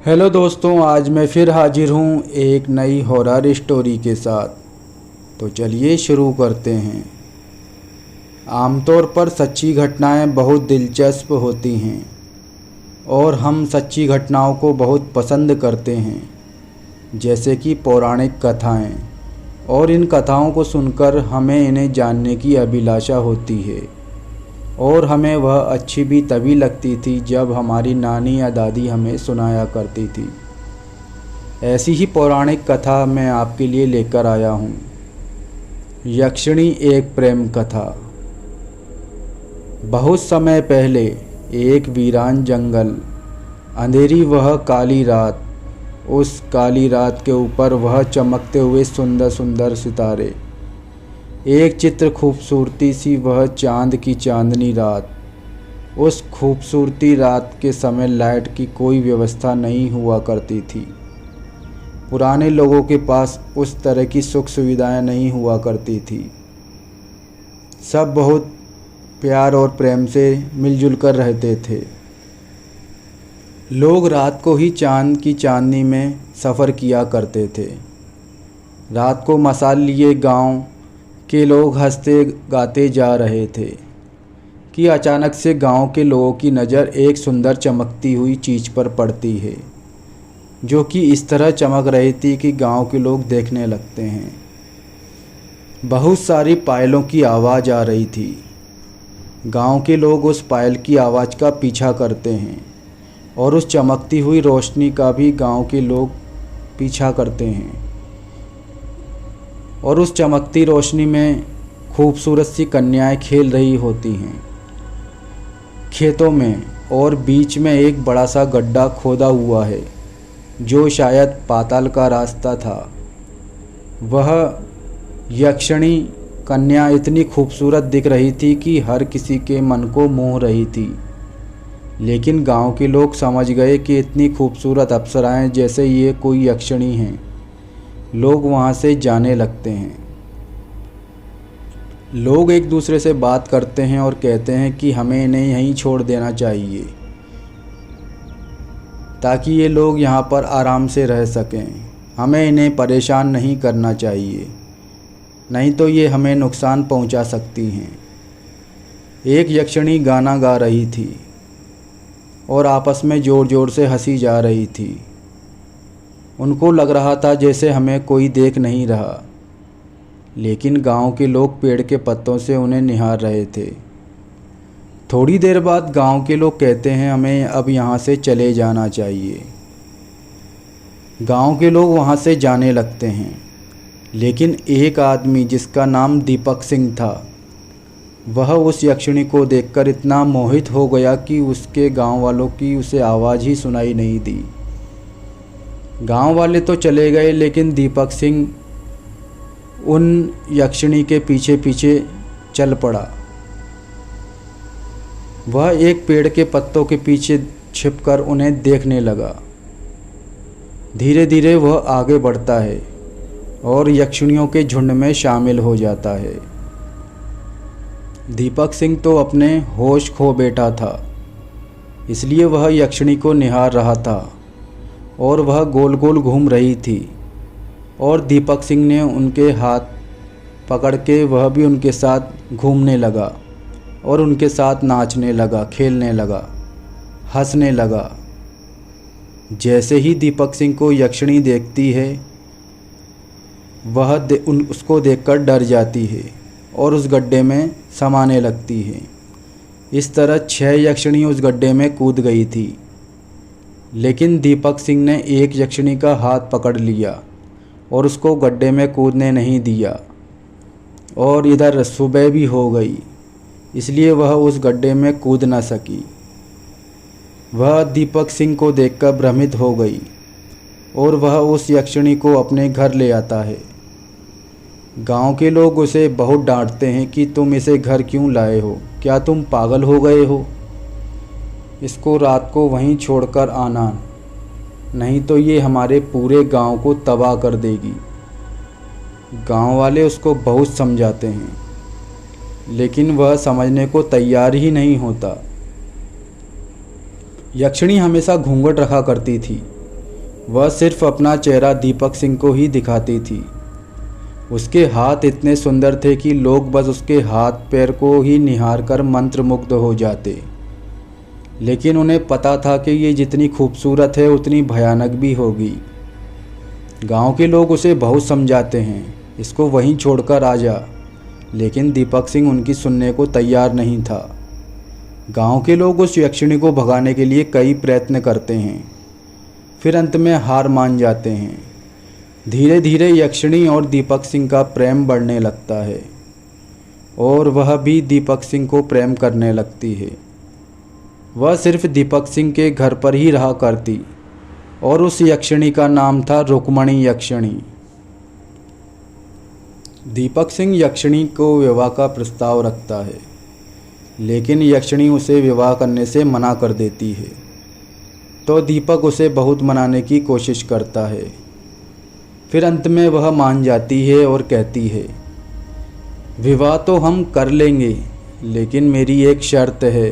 Hello दोस्तों, आज मैं फिर हाजिर हूँ एक नई हॉरर स्टोरी के साथ। तो चलिए शुरू करते हैं। आमतौर पर सच्ची घटनाएं बहुत दिलचस्प होती हैं और हम सच्ची घटनाओं को बहुत पसंद करते हैं, जैसे कि पौराणिक कथाएं। और इन कथाओं को सुनकर हमें इन्हें जानने की अभिलाषा होती है और हमें वह अच्छी भी तभी लगती थी जब हमारी नानी या दादी हमें सुनाया करती थी। ऐसी ही पौराणिक कथा मैं आपके लिए लेकर आया हूँ। यक्षिणी एक प्रेम कथा। बहुत समय पहले एक वीरान जंगल, अंधेरी वह काली रात, उस काली रात के ऊपर वह चमकते हुए सुंदर सुंदर सितारे, एक चित्र खूबसूरती सी वह चांद की चांदनी रात। उस खूबसूरती रात के समय लाइट की कोई व्यवस्था नहीं हुआ करती थी। पुराने लोगों के पास उस तरह की सुख सुविधाएं नहीं हुआ करती थी। सब बहुत प्यार और प्रेम से मिलजुल कर रहते थे। लोग रात को ही चांद की चांदनी में सफ़र किया करते थे। रात को मशाल लिए गांव के लोग हंसते गाते जा रहे थे कि अचानक से गांव के लोगों की नज़र एक सुंदर चमकती हुई चीज़ पर पड़ती है, जो कि इस तरह चमक रही थी कि गांव के लोग देखने लगते हैं। बहुत सारी पायलों की आवाज़ आ रही थी। गांव के लोग उस पायल की आवाज़ का पीछा करते हैं और उस चमकती हुई रोशनी का भी गांव के लोग पीछा करते हैं। और उस चमकती रोशनी में खूबसूरत सी कन्याएं खेल रही होती हैं खेतों में, और बीच में एक बड़ा सा गड्ढा खोदा हुआ है जो शायद पाताल का रास्ता था। वह यक्षिणी कन्या इतनी खूबसूरत दिख रही थी कि हर किसी के मन को मोह रही थी। लेकिन गांव के लोग समझ गए कि इतनी खूबसूरत अप्सराएं जैसे ये कोई यक्षिणी हैं। लोग वहाँ से जाने लगते हैं। लोग एक दूसरे से बात करते हैं और कहते हैं कि हमें इन्हें यहीं छोड़ देना चाहिए ताकि ये लोग यहाँ पर आराम से रह सकें। हमें इन्हें परेशान नहीं करना चाहिए, नहीं तो ये हमें नुकसान पहुँचा सकती हैं। एक यक्षिणी गाना गा रही थी और आपस में ज़ोर ज़ोर से हंसी जा रही थी। उनको लग रहा था जैसे हमें कोई देख नहीं रहा, लेकिन गांव के लोग पेड़ के पत्तों से उन्हें निहार रहे थे। थोड़ी देर बाद गांव के लोग कहते हैं हमें अब यहाँ से चले जाना चाहिए। गांव के लोग वहाँ से जाने लगते हैं, लेकिन एक आदमी जिसका नाम दीपक सिंह था, वह उस यक्षिणी को देखकर इतना मोहित हो गया कि उसके गांव वालों की उसे आवाज़ ही सुनाई नहीं दी। गांव वाले तो चले गए, लेकिन दीपक सिंह उन यक्षिणी के पीछे पीछे चल पड़ा। वह एक पेड़ के पत्तों के पीछे छिपकर उन्हें देखने लगा। धीरे धीरे वह आगे बढ़ता है और यक्षिणियों के झुंड में शामिल हो जाता है। दीपक सिंह तो अपने होश खो बैठा था, इसलिए वह यक्षिणी को निहार रहा था और वह गोल गोल घूम रही थी। और दीपक सिंह ने उनके हाथ पकड़ के वह भी उनके साथ घूमने लगा और उनके साथ नाचने लगा, खेलने लगा, हंसने लगा। जैसे ही दीपक सिंह को यक्षिणी देखती है, वह उसको देखकर डर जाती है और उस गड्ढे में समाने लगती है। इस तरह 6 यक्षिणी उस गड्ढे में कूद गई थी, लेकिन दीपक सिंह ने एक यक्षिणी का हाथ पकड़ लिया और उसको गड्ढे में कूदने नहीं दिया। और इधर सुबह भी हो गई, इसलिए वह उस गड्ढे में कूद न सकी। वह दीपक सिंह को देखकर भ्रमित हो गई और वह उस यक्षिणी को अपने घर ले आता है। गांव के लोग उसे बहुत डांटते हैं कि तुम इसे घर क्यों लाए हो, क्या तुम पागल हो गए हो? इसको रात को वहीं छोड़कर आना, नहीं तो ये हमारे पूरे गांव को तबाह कर देगी। गांव वाले उसको बहुत समझाते हैं, लेकिन वह समझने को तैयार ही नहीं होता। यक्षिणी हमेशा घूंघट रखा करती थी वह सिर्फ अपना चेहरा दीपक सिंह को ही दिखाती थी। उसके हाथ इतने सुंदर थे कि लोग बस उसके हाथ पैर को ही निहार कर मंत्रमुग्ध हो जाते। लेकिन उन्हें पता था कि ये जितनी खूबसूरत है उतनी भयानक भी होगी। गांव के लोग उसे बहुत समझाते हैं, इसको वहीं छोड़कर आ जा, लेकिन दीपक सिंह उनकी सुनने को तैयार नहीं था। गांव के लोग उस यक्षिणी को भगाने के लिए कई प्रयत्न करते हैं, फिर अंत में हार मान जाते हैं। धीरे धीरे यक्षिणी और दीपक सिंह का प्रेम बढ़ने लगता है और वह भी दीपक सिंह को प्रेम करने लगती है। वह सिर्फ दीपक सिंह के घर पर ही रहा करती और उस यक्षिणी का नाम था रुक्मणी यक्षिणी। दीपक सिंह यक्षिणी को विवाह का प्रस्ताव रखता है, लेकिन यक्षिणी उसे विवाह करने से मना कर देती है। तो दीपक उसे बहुत मनाने की कोशिश करता है, फिर अंत में वह मान जाती है और कहती है, विवाह तो हम कर लेंगे, लेकिन मेरी एक शर्त है।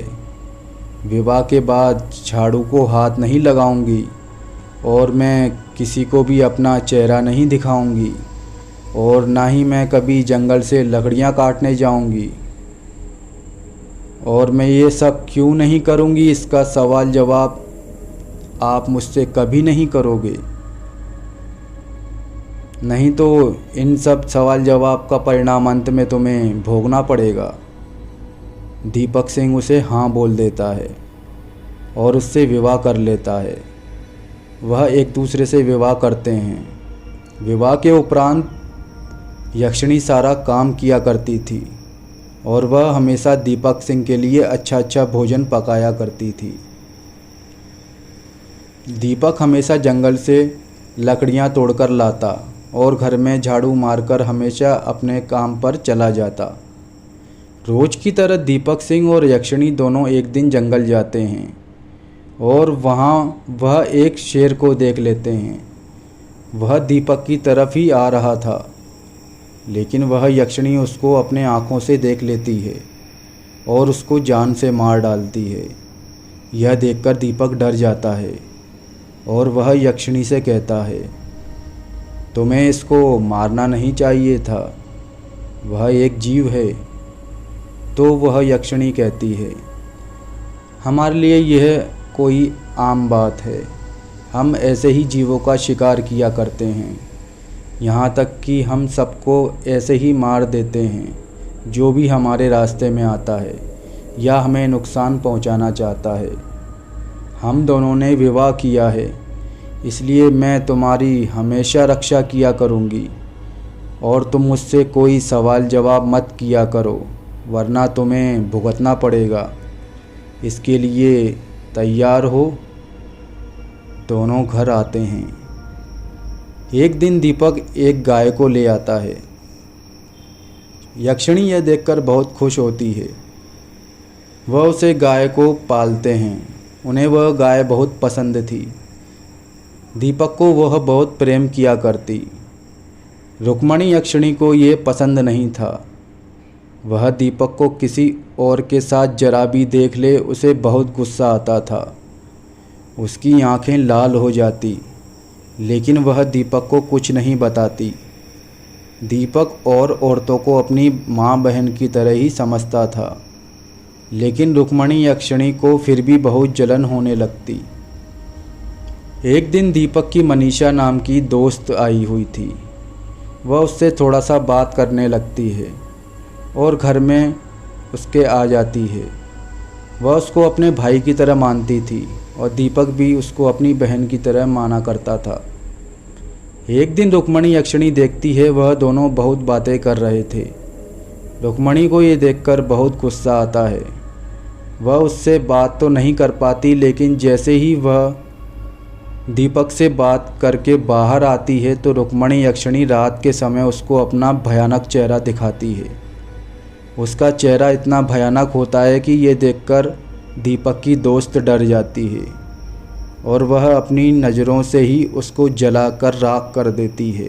विवाह के बाद झाड़ू को हाथ नहीं लगाऊंगी और मैं किसी को भी अपना चेहरा नहीं दिखाऊंगी और ना ही मैं कभी जंगल से लकड़ियां काटने जाऊंगी। और मैं ये सब क्यों नहीं करूंगी, इसका सवाल जवाब आप मुझसे कभी नहीं करोगे। नहीं तो इन सब सवाल जवाब का परिणाम अंत में तुम्हें भोगना पड़ेगा। दीपक सिंह उसे हाँ बोल देता है और उससे विवाह कर लेता है। वह एक दूसरे से विवाह करते हैं। विवाह के उपरांत यक्षिणी सारा काम किया करती थी और वह हमेशा दीपक सिंह के लिए अच्छा अच्छा भोजन पकाया करती थी। दीपक हमेशा जंगल से लकड़ियां तोड़कर लाता और घर में झाड़ू मारकर हमेशा अपने काम पर चला जाता। रोज की तरह दीपक सिंह और यक्षिणी दोनों एक दिन जंगल जाते हैं और वहाँ वह एक शेर को देख लेते हैं। वह दीपक की तरफ ही आ रहा था, लेकिन वह यक्षिणी उसको अपने आँखों से देख लेती है और उसको जान से मार डालती है। यह देखकर दीपक डर जाता है और वह यक्षिणी से कहता है, तुम्हें इसको मारना नहीं चाहिए था, वह एक जीव है। तो वह यक्षिणी कहती है, हमारे लिए यह कोई आम बात है, हम ऐसे ही जीवों का शिकार किया करते हैं। यहाँ तक कि हम सबको ऐसे ही मार देते हैं जो भी हमारे रास्ते में आता है या हमें नुकसान पहुँचाना चाहता है। हम दोनों ने विवाह किया है, इसलिए मैं तुम्हारी हमेशा रक्षा किया करूँगी और तुम मुझसे कोई सवाल जवाब मत किया करो, वरना तुम्हें भुगतना पड़ेगा। इसके लिए तैयार हो। दोनों घर आते हैं। एक दिन दीपक एक गाय को ले आता है। यक्षिणी यह देखकर बहुत खुश होती है। वह उसे गाय को पालते हैं। उन्हें वह गाय बहुत पसंद थी। दीपक को वह बहुत प्रेम किया करती। रुक्मणी यक्षिणी को ये पसंद नहीं था। वह दीपक को किसी और के साथ जरा भी देख ले उसे बहुत गुस्सा आता था। उसकी आंखें लाल हो जाती, लेकिन वह दीपक को कुछ नहीं बताती। दीपक और औरतों को अपनी माँ बहन की तरह ही समझता था, लेकिन रुक्मणी यक्षिणी को फिर भी बहुत जलन होने लगती। एक दिन दीपक की मनीषा नाम की दोस्त आई हुई थी। वह उससे थोड़ा सा बात करने लगती है और घर में उसके आ जाती है। वह उसको अपने भाई की तरह मानती थी और दीपक भी उसको अपनी बहन की तरह माना करता था। एक दिन रुक्मणी यक्षिणी देखती है वह दोनों बहुत बातें कर रहे थे। रुक्मणी को ये देखकर बहुत गुस्सा आता है। वह उससे बात तो नहीं कर पाती, लेकिन जैसे ही वह दीपक से बात करके बाहर आती है तो रुक्मणी यक्षिणी रात के समय उसको अपना भयानक चेहरा दिखाती है। उसका चेहरा इतना भयानक होता है कि ये देखकर दीपक की दोस्त डर जाती है और वह अपनी नज़रों से ही उसको जलाकर राख कर देती है।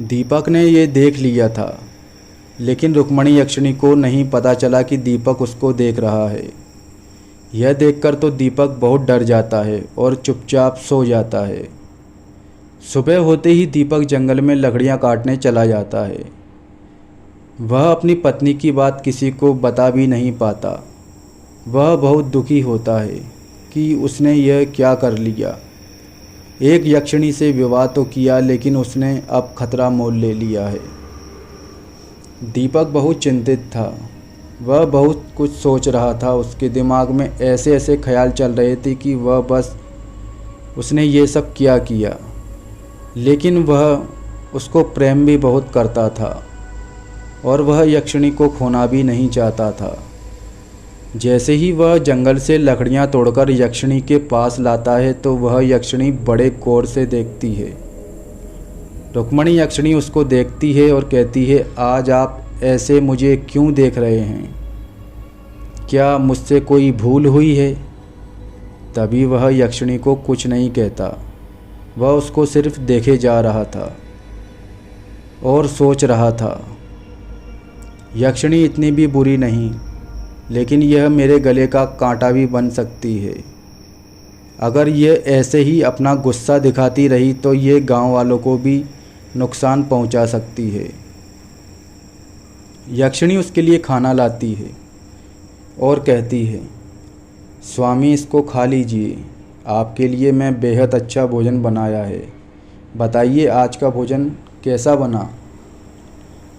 दीपक ने ये देख लिया था, लेकिन रुक्मणी यक्षिणी को नहीं पता चला कि दीपक उसको देख रहा है। यह देखकर तो दीपक बहुत डर जाता है और चुपचाप सो जाता है। सुबह होते ही दीपक जंगल में लकड़ियाँ काटने चला जाता है। वह अपनी पत्नी की बात किसी को बता भी नहीं पाता। वह बहुत दुखी होता है कि उसने यह क्या कर लिया। एक यक्षिणी से विवाह तो किया, लेकिन उसने अब खतरा मोल ले लिया है। दीपक बहुत चिंतित था। वह बहुत कुछ सोच रहा था। उसके दिमाग में ऐसे ऐसे ख्याल चल रहे थे कि वह बस उसने ये सब क्या किया। लेकिन वह उसको प्रेम भी बहुत करता था और वह यक्षिणी को खोना भी नहीं चाहता था। जैसे ही वह जंगल से लकड़ियां तोड़कर यक्षिणी के पास लाता है तो वह यक्षिणी बड़े गौर से देखती है। रुक्मणी यक्षिणी उसको देखती है और कहती है, आज आप ऐसे मुझे क्यों देख रहे हैं? क्या मुझसे कोई भूल हुई है? तभी वह यक्षिणी को कुछ नहीं कहता। वह उसको सिर्फ देखे जा रहा था और सोच रहा था, यक्षिणी इतनी भी बुरी नहीं, लेकिन यह मेरे गले का कांटा भी बन सकती है। अगर यह ऐसे ही अपना गुस्सा दिखाती रही तो ये गांव वालों को भी नुकसान पहुंचा सकती है। यक्षिणी उसके लिए खाना लाती है और कहती है, स्वामी इसको खा लीजिए, आपके लिए मैं बेहद अच्छा भोजन बनाया है। बताइए आज का भोजन कैसा बना?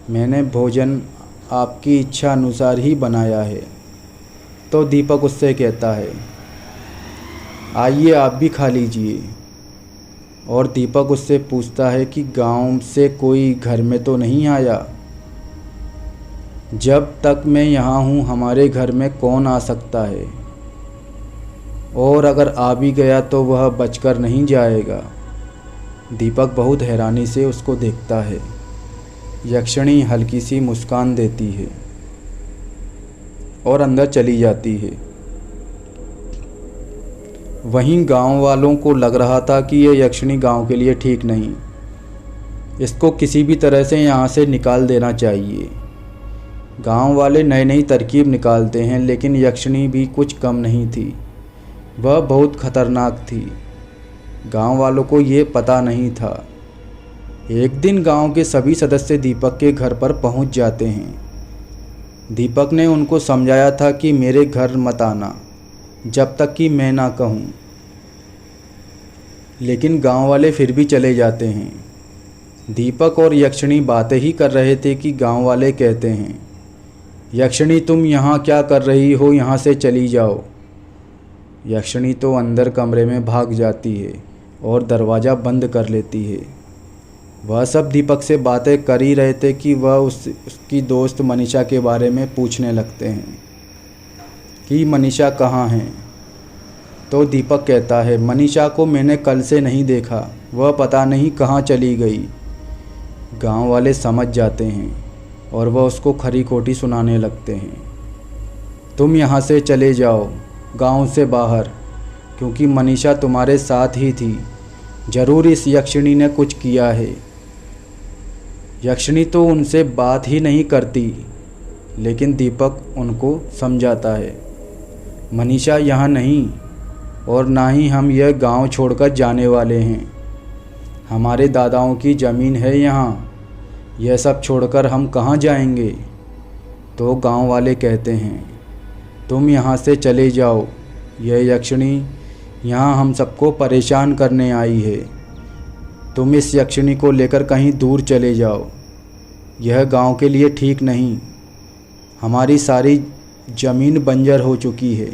मैंने भोजन आपकी इच्छा अनुसार ही बनाया है। तो दीपक उससे कहता है, आइए आप भी खा लीजिए। और दीपक उससे पूछता है कि गांव से कोई घर में तो नहीं आया? जब तक मैं यहाँ हूँ हमारे घर में कौन आ सकता है? और अगर आ भी गया तो वह बचकर नहीं जाएगा। दीपक बहुत हैरानी से उसको देखता है। यक्षिणी हल्की सी मुस्कान देती है और अंदर चली जाती है। वहीं गांव वालों को लग रहा था कि यह यक्षिणी गांव के लिए ठीक नहीं, इसको किसी भी तरह से यहाँ से निकाल देना चाहिए। गांव वाले नई नई तरकीब निकालते हैं, लेकिन यक्षिणी भी कुछ कम नहीं थी। वह बहुत खतरनाक थी। गांव वालों को ये पता नहीं था। एक दिन गांव के सभी सदस्य दीपक के घर पर पहुंच जाते हैं। दीपक ने उनको समझाया था कि मेरे घर मत आना जब तक कि मैं ना कहूं, लेकिन गांव वाले फिर भी चले जाते हैं। दीपक और यक्षिणी बातें ही कर रहे थे कि गांव वाले कहते हैं, यक्षिणी तुम यहाँ क्या कर रही हो? यहाँ से चली जाओ। यक्षिणी तो अंदर कमरे में भाग जाती है और दरवाज़ा बंद कर लेती है। वह सब दीपक से बातें कर ही रहे थे कि वह उसकी दोस्त मनीषा के बारे में पूछने लगते हैं कि मनीषा कहाँ है। तो दीपक कहता है, मनीषा को मैंने कल से नहीं देखा, वह पता नहीं कहाँ चली गई। गांव वाले समझ जाते हैं और वह उसको खरी खोटी सुनाने लगते हैं। तुम यहाँ से चले जाओ, गांव से बाहर, क्योंकि मनीषा तुम्हारे साथ ही थी। ज़रूर इस यक्षिणी ने कुछ किया है। यक्षिणी तो उनसे बात ही नहीं करती, लेकिन दीपक उनको समझाता है, मनीषा यहाँ नहीं और ना ही हम यह गांव छोड़कर जाने वाले हैं। हमारे दादाओं की ज़मीन है यहाँ, यह सब छोड़कर हम कहाँ जाएंगे। तो गांव वाले कहते हैं, तुम यहाँ से चले जाओ, यह यक्षिणी यहाँ हम सबको परेशान करने आई है। तुम इस यक्षिणी को लेकर कहीं दूर चले जाओ, यह गांव के लिए ठीक नहीं। हमारी सारी ज़मीन बंजर हो चुकी है।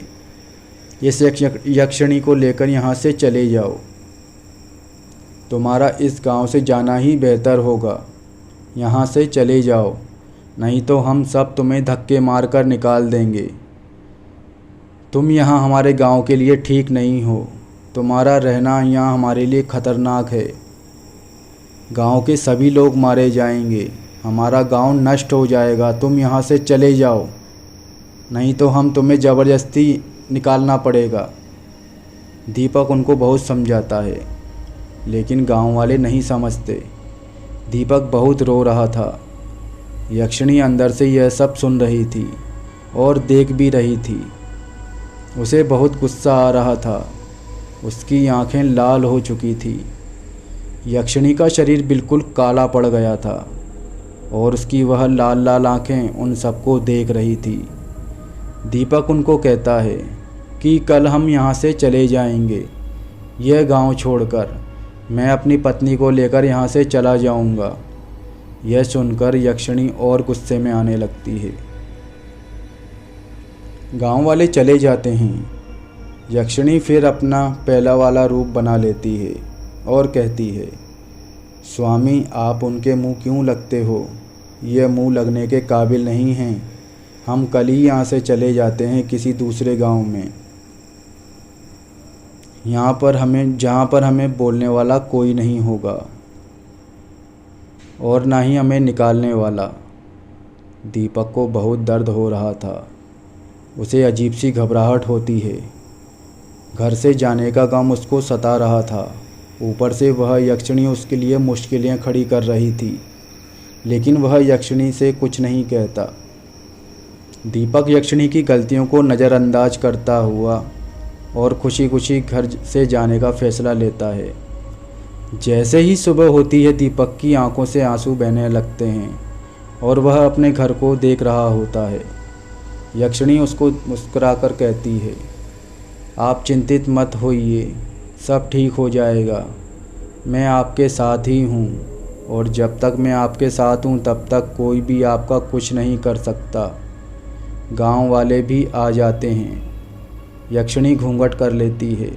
इस यक्षिणी को लेकर यहाँ से चले जाओ। तुम्हारा इस गांव से जाना ही बेहतर होगा। यहाँ से चले जाओ, नहीं तो हम सब तुम्हें धक्के मारकर निकाल देंगे। तुम यहाँ हमारे गांव के लिए ठीक नहीं हो। तुम्हारा रहना यहाँ हमारे लिए ख़तरनाक है। गांव के सभी लोग मारे जाएंगे, हमारा गांव नष्ट हो जाएगा। तुम यहाँ से चले जाओ, नहीं तो हम तुम्हें ज़बरदस्ती निकालना पड़ेगा। दीपक उनको बहुत समझाता है, लेकिन गांव वाले नहीं समझते। दीपक बहुत रो रहा था। यक्षिणी अंदर से यह सब सुन रही थी और देख भी रही थी। उसे बहुत गुस्सा आ रहा था। उसकी आंखें लाल हो चुकी थी। यक्षिणी का शरीर बिल्कुल काला पड़ गया था और उसकी वह लाल लाल आंखें उन सबको देख रही थी। दीपक उनको कहता है कि कल हम यहाँ से चले जाएंगे, यह गांव छोड़कर। मैं अपनी पत्नी को लेकर यहाँ से चला जाऊँगा। यह सुनकर यक्षिणी और गुस्से में आने लगती है। गांव वाले चले जाते हैं। यक्षिणी फिर अपना पहला वाला रूप बना लेती है और कहती है, स्वामी आप उनके मुंह क्यों लगते हो? यह मुंह लगने के काबिल नहीं हैं। हम कल ही यहाँ से चले जाते हैं किसी दूसरे गांव में, जहाँ पर हमें बोलने वाला कोई नहीं होगा और ना ही हमें निकालने वाला। दीपक को बहुत दर्द हो रहा था। उसे अजीब सी घबराहट होती है। घर से जाने का गम उसको सता रहा था। ऊपर से वह यक्षिणी उसके लिए मुश्किलें खड़ी कर रही थी, लेकिन वह यक्षिणी से कुछ नहीं कहता। दीपक यक्षिणी की गलतियों को नज़रअंदाज करता हुआ और खुशी खुशी घर से जाने का फैसला लेता है। जैसे ही सुबह होती है, दीपक की आंखों से आंसू बहने लगते हैं और वह अपने घर को देख रहा होता है। यक्षिणी उसको मुस्कुराकर कहती है, आप चिंतित मत होइए, सब ठीक हो जाएगा। मैं आपके साथ ही हूँ और जब तक मैं आपके साथ हूँ तब तक कोई भी आपका कुछ नहीं कर सकता। गांव वाले भी आ जाते हैं। यक्षिणी घूंघट कर लेती है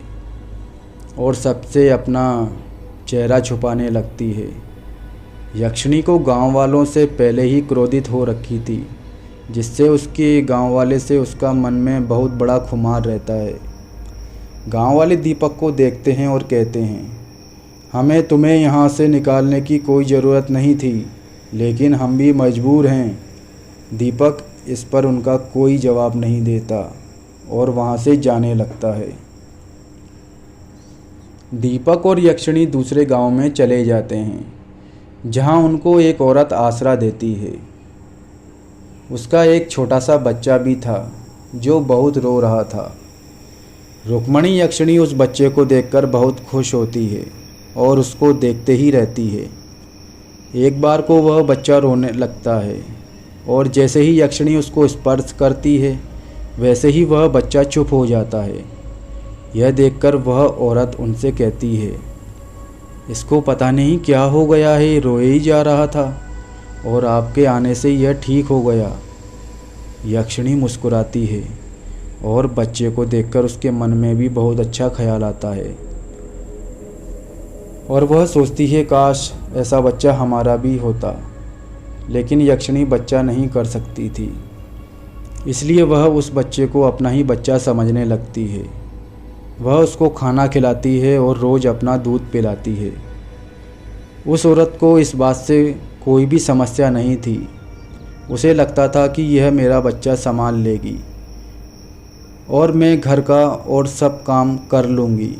और सबसे अपना चेहरा छुपाने लगती है। यक्षिणी को गांव वालों से पहले ही क्रोधित हो रखी थी, जिससे उसके गांव वाले से उसका मन में बहुत बड़ा खुमार रहता है। गांव वाले दीपक को देखते हैं और कहते हैं, हमें तुम्हें यहाँ से निकालने की कोई ज़रूरत नहीं थी, लेकिन हम भी मजबूर हैं। दीपक इस पर उनका कोई जवाब नहीं देता और वहाँ से जाने लगता है। दीपक और यक्षिणी दूसरे गांव में चले जाते हैं, जहाँ उनको एक औरत आसरा देती है। उसका एक छोटा सा बच्चा भी था जो बहुत रो रहा था। रुक्मणी यक्षिणी उस बच्चे को देखकर बहुत खुश होती है और उसको देखते ही रहती है। एक बार को वह बच्चा रोने लगता है और जैसे ही यक्षिणी उसको स्पर्श करती है, वैसे ही वह बच्चा चुप हो जाता है। यह देखकर वह औरत उनसे कहती है, इसको पता नहीं क्या हो गया है, रोए ही जा रहा था और आपके आने से यह ठीक हो गया। यक्षिणी मुस्कुराती है और बच्चे को देखकर उसके मन में भी बहुत अच्छा ख्याल आता है और वह सोचती है, काश ऐसा बच्चा हमारा भी होता। लेकिन यक्षिणी बच्चा नहीं कर सकती थी, इसलिए वह उस बच्चे को अपना ही बच्चा समझने लगती है। वह उसको खाना खिलाती है और रोज़ अपना दूध पिलाती है। उस औरत को इस बात से कोई भी समस्या नहीं थी। उसे लगता था कि यह मेरा बच्चा संभाल लेगी और मैं घर का और सब काम कर लूँगी।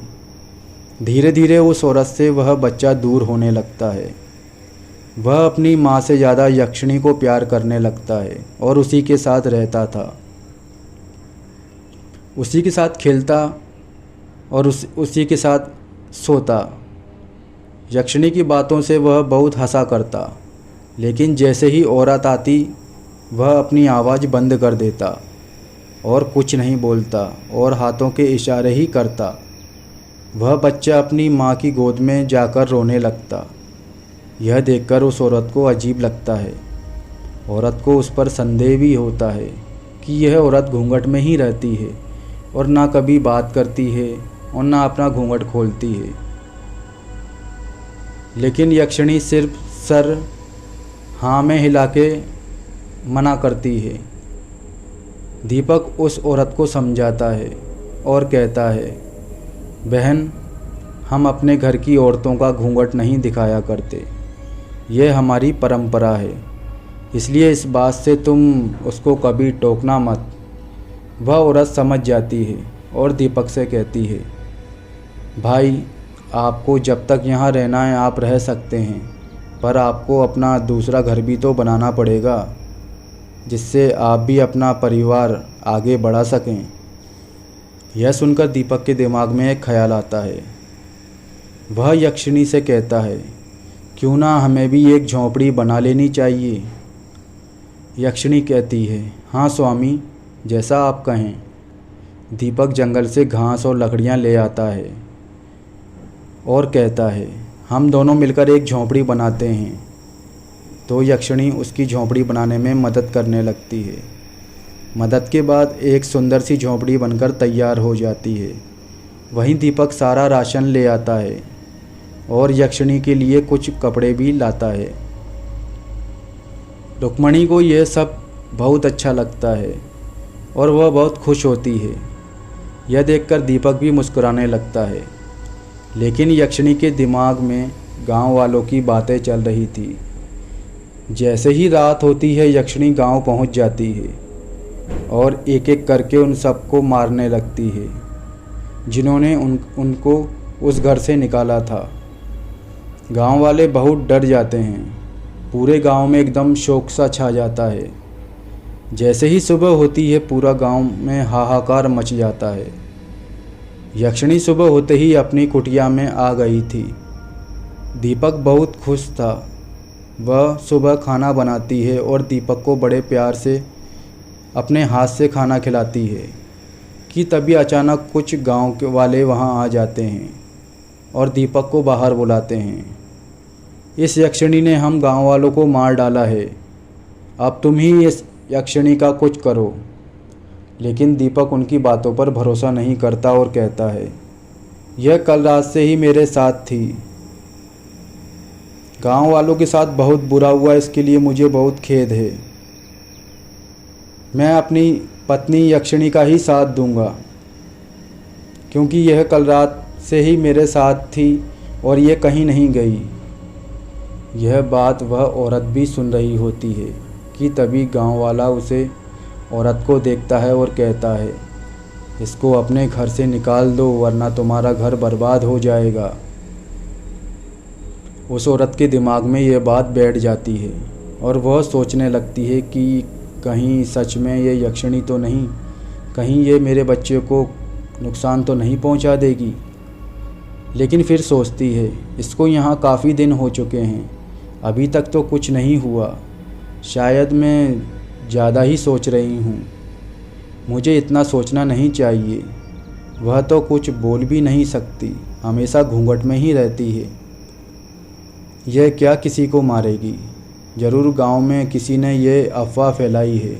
धीरे धीरे उस औरत से वह बच्चा दूर होने लगता है। वह अपनी माँ से ज़्यादा यक्षिणी को प्यार करने लगता है और उसी के साथ रहता था, उसी के साथ खेलता और उसी के साथ सोता। यक्षिणी की बातों से वह बहुत हंसा करता, लेकिन जैसे ही औरत आती वह अपनी आवाज़ बंद कर देता और कुछ नहीं बोलता और हाथों के इशारे ही करता। वह बच्चा अपनी माँ की गोद में जाकर रोने लगता। यह देखकर उस औरत को अजीब लगता है। औरत को उस पर संदेह भी होता है कि यह औरत घूंघट में ही रहती है और ना कभी बात करती है और ना अपना घूंघट खोलती है। लेकिन यक्षिणी सिर्फ सर हाँ में हिला के मना करती है। दीपक उस औरत को समझाता है और कहता है, बहन, हम अपने घर की औरतों का घूंघट नहीं दिखाया करते, यह हमारी परंपरा है, इसलिए इस बात से तुम उसको कभी टोकना मत। वह औरत समझ जाती है और दीपक से कहती है, भाई, आपको जब तक यहाँ रहना है आप रह सकते हैं, पर आपको अपना दूसरा घर भी तो बनाना पड़ेगा, जिससे आप भी अपना परिवार आगे बढ़ा सकें। यह सुनकर दीपक के दिमाग में एक ख्याल आता है। वह यक्षिणी से कहता है, क्यों ना हमें भी एक झोंपड़ी बना लेनी चाहिए। यक्षिणी कहती है, हाँ स्वामी, जैसा आप कहें। दीपक जंगल से घास और लकड़ियाँ ले आता है और कहता है, हम दोनों मिलकर एक झोंपड़ी बनाते हैं। तो यक्षिणी उसकी झोंपड़ी बनाने में मदद करने लगती है। मदद के बाद एक सुंदर सी झोंपड़ी बनकर तैयार हो जाती है। वहीं दीपक सारा राशन ले आता है और यक्षिणी के लिए कुछ कपड़े भी लाता है। रुक्मणी को यह सब बहुत अच्छा लगता है और वह बहुत खुश होती है। यह देखकर दीपक भी मुस्कुराने लगता है। लेकिन यक्षिणी के दिमाग में गांव वालों की बातें चल रही थी। जैसे ही रात होती है, यक्षिणी गांव पहुंच जाती है और एक एक करके उन सबको मारने लगती है जिन्होंने उनको उस घर से निकाला था। गांव वाले बहुत डर जाते हैं। पूरे गांव में एकदम शोक सा छा जाता है। जैसे ही सुबह होती है, पूरा गांव में हाहाकार मच जाता है। यक्षिणी सुबह होते ही अपनी कुटिया में आ गई थी। दीपक बहुत खुश था। वह सुबह खाना बनाती है और दीपक को बड़े प्यार से अपने हाथ से खाना खिलाती है कि तभी अचानक कुछ गांव के वाले वहां आ जाते हैं और दीपक को बाहर बुलाते हैं। इस यक्षिणी ने हम गांव वालों को मार डाला है, अब तुम ही इस यक्षिणी का कुछ करो। लेकिन दीपक उनकी बातों पर भरोसा नहीं करता और कहता है, यह कल रात से ही मेरे साथ थी। गांव वालों के साथ बहुत बुरा हुआ, इसके लिए मुझे बहुत खेद है। मैं अपनी पत्नी यक्षिणी का ही साथ दूंगा क्योंकि यह कल रात से ही मेरे साथ थी और ये कहीं नहीं गई। यह बात वह औरत भी सुन रही होती है कि तभी गांव वाला उसे औरत को देखता है और कहता है, इसको अपने घर से निकाल दो वरना तुम्हारा घर बर्बाद हो जाएगा। उस औरत के दिमाग में यह बात बैठ जाती है और वह सोचने लगती है कि कहीं सच में ये यक्षिणी तो नहीं, कहीं ये मेरे बच्चे को नुकसान तो नहीं पहुंचा देगी। लेकिन फिर सोचती है, इसको यहाँ काफ़ी दिन हो चुके हैं, अभी तक तो कुछ नहीं हुआ। शायद मैं ज़्यादा ही सोच रही हूँ, मुझे इतना सोचना नहीं चाहिए। वह तो कुछ बोल भी नहीं सकती, हमेशा घूंघट में ही रहती है। यह क्या किसी को मारेगी? ज़रूर गांव में किसी ने यह अफवाह फैलाई है।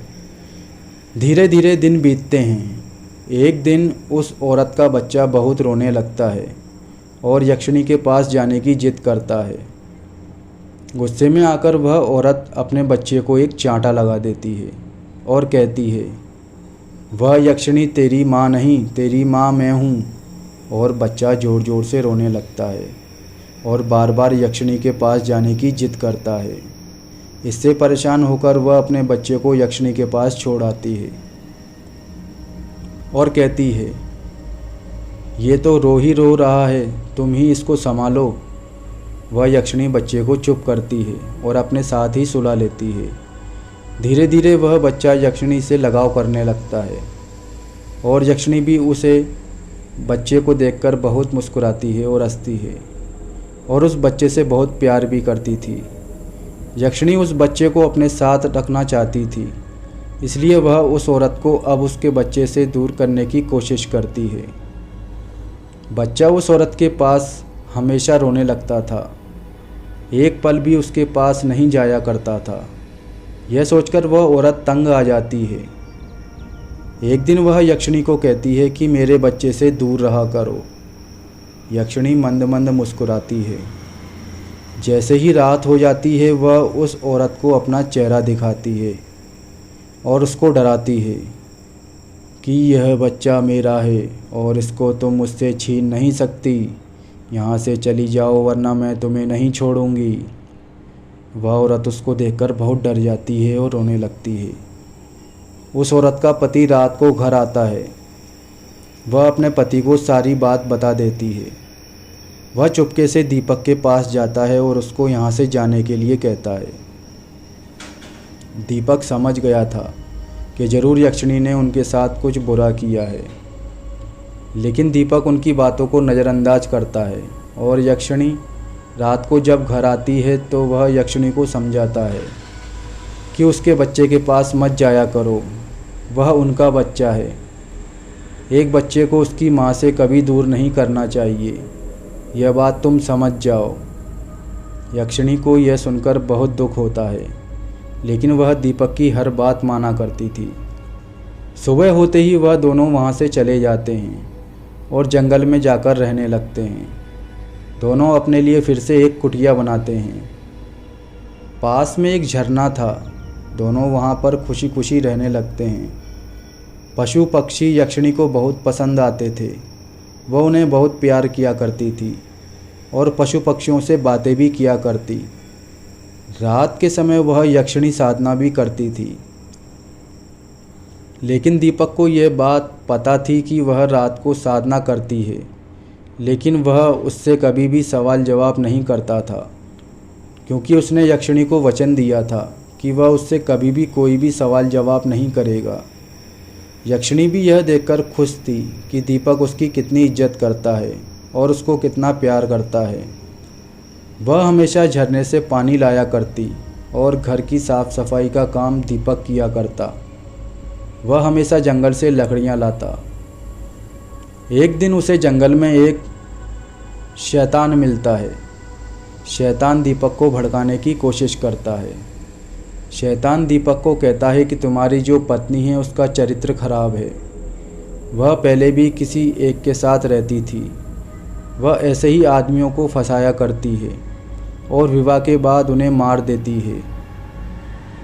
धीरे धीरे दिन बीतते हैं। एक दिन उस औरत का बच्चा बहुत रोने लगता है और यक्षिणी के पास जाने की जिद करता है। गुस्से में आकर वह औरत अपने बच्चे को एक चांटा लगा देती है और कहती है, वह यक्षिणी तेरी माँ नहीं, तेरी माँ मैं हूँ। और बच्चा ज़ोर ज़ोर से रोने लगता है और बार बार यक्षिणी के पास जाने की जिद करता है। इससे परेशान होकर वह अपने बच्चे को यक्षिणी के पास छोड़ आती है और कहती है, ये तो रो ही रो रहा है, तुम ही इसको संभालो। वह यक्षिणी बच्चे को चुप करती है और अपने साथ ही सुला लेती है। धीरे धीरे वह बच्चा यक्षिणी से लगाव करने लगता है और यक्षिणी भी उसे बच्चे को देखकर बहुत मुस्कुराती है और हंसती है और उस बच्चे से बहुत प्यार भी करती थी। यक्षिणी उस बच्चे को अपने साथ रखना चाहती थी, इसलिए वह उस औरत को अब उसके बच्चे से दूर करने की कोशिश करती है। बच्चा उस औरत के पास हमेशा रोने लगता था, एक पल भी उसके पास नहीं जाया करता था। यह सोचकर वह औरत तंग आ जाती है। एक दिन वह यक्षिणी को कहती है कि मेरे बच्चे से दूर रहा करो। यक्षिणी मंद मंद मुस्कुराती है। जैसे ही रात हो जाती है, वह उस औरत को अपना चेहरा दिखाती है और उसको डराती है कि यह बच्चा मेरा है और इसको तुम मुझसे छीन नहीं सकती। यहाँ से चली जाओ वरना मैं तुम्हें नहीं छोड़ूंगी। वह औरत उसको देखकर बहुत डर जाती है और रोने लगती है। उस औरत का पति रात को घर आता है। वह अपने पति को सारी बात बता देती है। वह चुपके से दीपक के पास जाता है और उसको यहाँ से जाने के लिए कहता है। दीपक समझ गया था कि ज़रूर यक्षिणी ने उनके साथ कुछ बुरा किया है। लेकिन दीपक उनकी बातों को नज़रअंदाज करता है और यक्षिणी रात को जब घर आती है तो वह यक्षिणी को समझाता है कि उसके बच्चे के पास मत जाया करो, वह उनका बच्चा है। एक बच्चे को उसकी माँ से कभी दूर नहीं करना चाहिए, यह बात तुम समझ जाओ। यक्षिणी को यह सुनकर बहुत दुख होता है, लेकिन वह दीपक की हर बात माना करती थी। सुबह होते ही वह दोनों वहाँ से चले जाते हैं और जंगल में जाकर रहने लगते हैं। दोनों अपने लिए फिर से एक कुटिया बनाते हैं। पास में एक झरना था, दोनों वहाँ पर खुशी खुशी रहने लगते हैं। पशु पक्षी यक्षिणी को बहुत पसंद आते थे, वह उन्हें बहुत प्यार किया करती थी और पशु पक्षियों से बातें भी किया करती। रात के समय वह यक्षिणी साधना भी करती थी, लेकिन दीपक को यह बात पता थी कि वह रात को साधना करती है, लेकिन वह उससे कभी भी सवाल जवाब नहीं करता था, क्योंकि उसने यक्षिणी को वचन दिया था कि वह उससे कभी भी कोई भी सवाल जवाब नहीं करेगा। यक्षिणी भी यह देखकर खुश थी कि दीपक उसकी कितनी इज्जत करता है और उसको कितना प्यार करता है। वह हमेशा झरने से पानी लाया करती और घर की साफ सफाई का काम दीपक किया करता। वह हमेशा जंगल से लकड़ियाँ लाता। एक दिन उसे जंगल में एक शैतान मिलता है। शैतान दीपक को भड़काने की कोशिश करता है। शैतान दीपक को कहता है कि तुम्हारी जो पत्नी है उसका चरित्र खराब है, वह पहले भी किसी एक के साथ रहती थी, वह ऐसे ही आदमियों को फंसाया करती है और विवाह के बाद उन्हें मार देती है।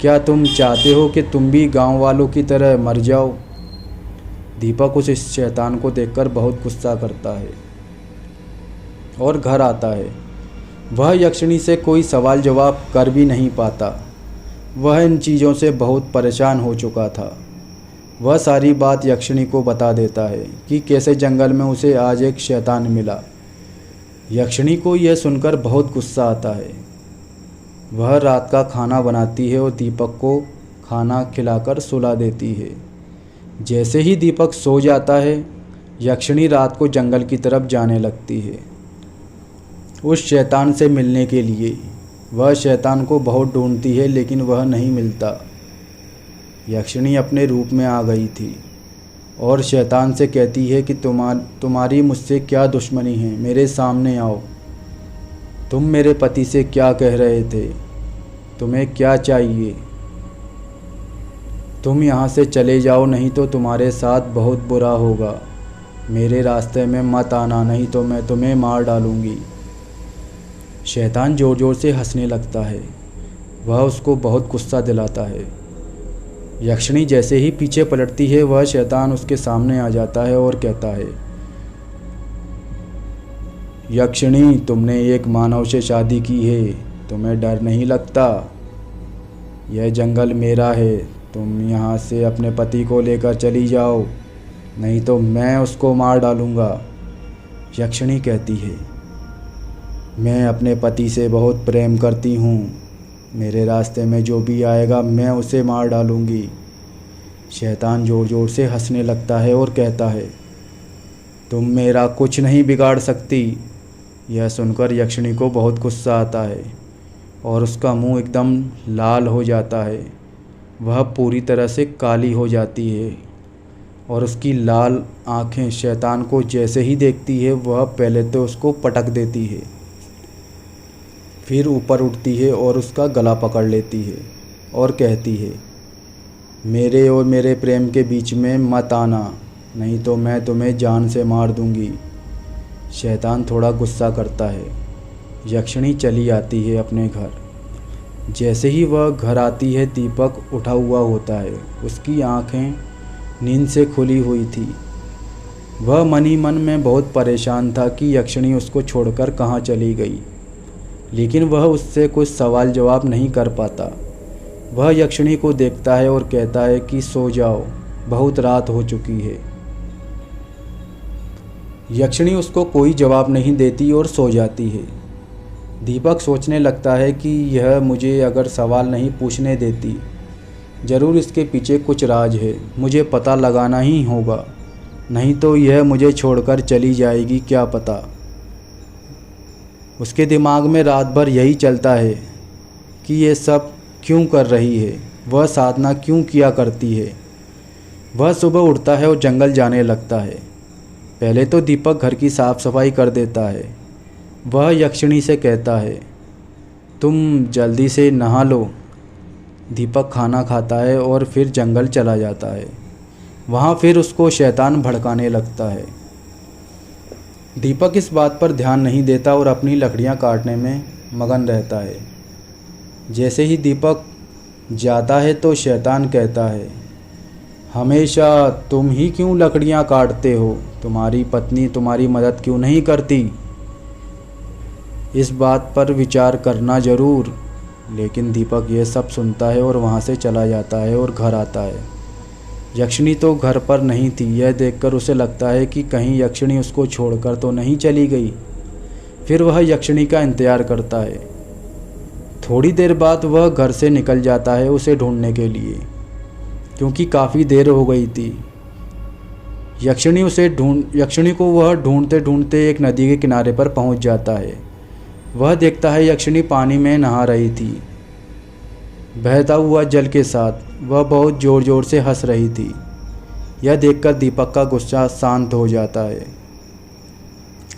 क्या तुम चाहते हो कि तुम भी गांव वालों की तरह मर जाओ? दीपक उस शैतान को देखकर बहुत गुस्सा करता है और घर आता है। वह यक्षिणी से कोई सवाल जवाब कर भी नहीं पाता। वह इन चीज़ों से बहुत परेशान हो चुका था। वह सारी बात यक्षिणी को बता देता है कि कैसे जंगल में उसे आज एक शैतान मिला। यक्षिणी को यह सुनकर बहुत गुस्सा आता है। वह रात का खाना बनाती है और दीपक को खाना खिलाकर सुला देती है। जैसे ही दीपक सो जाता है, यक्षिणी रात को जंगल की तरफ जाने लगती है उस शैतान से मिलने के लिए। वह शैतान को बहुत ढूंढती है, लेकिन वह नहीं मिलता। यक्षिणी अपने रूप में आ गई थी और शैतान से कहती है कि तुम्हारी मुझसे क्या दुश्मनी है, मेरे सामने आओ। तुम मेरे पति से क्या कह रहे थे? तुम्हें क्या चाहिए? तुम यहाँ से चले जाओ, नहीं तो तुम्हारे साथ बहुत बुरा होगा। मेरे रास्ते में मत आना, नहीं तो मैं तुम्हें मार डालूँगी। शैतान ज़ोर ज़ोर से हंसने लगता है। वह उसको बहुत गुस्सा दिलाता है। यक्षिणी जैसे ही पीछे पलटती है, वह शैतान उसके सामने आ जाता है और कहता है, यक्षिणी, तुमने एक मानव से शादी की है, तुम्हें डर नहीं लगता? यह जंगल मेरा है, तुम यहाँ से अपने पति को लेकर चली जाओ, नहीं तो मैं उसको मार डालूँगा। यक्षिणी कहती है, मैं अपने पति से बहुत प्रेम करती हूँ, मेरे रास्ते में जो भी आएगा मैं उसे मार डालूँगी। शैतान ज़ोर ज़ोर से हंसने लगता है और कहता है, तुम मेरा कुछ नहीं बिगाड़ सकती। यह सुनकर यक्षिणी को बहुत गुस्सा आता है और उसका मुंह एकदम लाल हो जाता है। वह पूरी तरह से काली हो जाती है और उसकी लाल आँखें शैतान को जैसे ही देखती है, वह पहले तो उसको पटक देती है, फिर ऊपर उठती है और उसका गला पकड़ लेती है और कहती है, मेरे और मेरे प्रेम के बीच में मत आना, नहीं तो मैं तुम्हें जान से मार दूंगी। शैतान थोड़ा गुस्सा करता है। यक्षिणी चली आती है अपने घर। जैसे ही वह घर आती है, दीपक उठा हुआ होता है। उसकी आंखें नींद से खुली हुई थी। वह मन ही मन में बहुत परेशान था कि यक्षिणी उसको छोड़कर कहाँ चली गई, लेकिन वह उससे कुछ सवाल जवाब नहीं कर पाता। वह यक्षिणी को देखता है और कहता है कि सो जाओ, बहुत रात हो चुकी है। यक्षिणी उसको कोई जवाब नहीं देती और सो जाती है। दीपक सोचने लगता है कि यह मुझे अगर सवाल नहीं पूछने देती, ज़रूर इसके पीछे कुछ राज है, मुझे पता लगाना ही होगा। नहीं तो यह मुझे छोड़कर चली जाएगी, क्या पता। उसके दिमाग में रात भर यही चलता है कि ये सब क्यों कर रही है, वह साधना क्यों किया करती है। वह सुबह उठता है और जंगल जाने लगता है। पहले तो दीपक घर की साफ़ सफाई कर देता है। वह यक्षिणी से कहता है, तुम जल्दी से नहा लो। दीपक खाना खाता है और फिर जंगल चला जाता है। वहाँ फिर उसको शैतान भड़काने लगता है। दीपक इस बात पर ध्यान नहीं देता और अपनी लकड़ियाँ काटने में मगन रहता है। जैसे ही दीपक जाता है तो शैतान कहता है, हमेशा तुम ही क्यों लकड़ियाँ काटते हो, तुम्हारी पत्नी तुम्हारी मदद क्यों नहीं करती। इस बात पर विचार करना ज़रूर। लेकिन दीपक ये सब सुनता है और वहाँ से चला जाता है और घर आता है। यक्षिणी तो घर पर नहीं थी। यह देखकर उसे लगता है कि कहीं यक्षिणी उसको छोड़कर तो नहीं चली गई। फिर वह यक्षिणी का इंतज़ार करता है। थोड़ी देर बाद वह घर से निकल जाता है उसे ढूंढने के लिए, क्योंकि काफ़ी देर हो गई थी। यक्षिणी को वह ढूंढते ढूंढते एक नदी के किनारे पर पहुंच जाता है। वह देखता है यक्षिणी पानी में नहा रही थी, बहता हुआ जल के साथ। वह बहुत ज़ोर ज़ोर से हंस रही थी। यह देखकर दीपक का गुस्सा शांत हो जाता है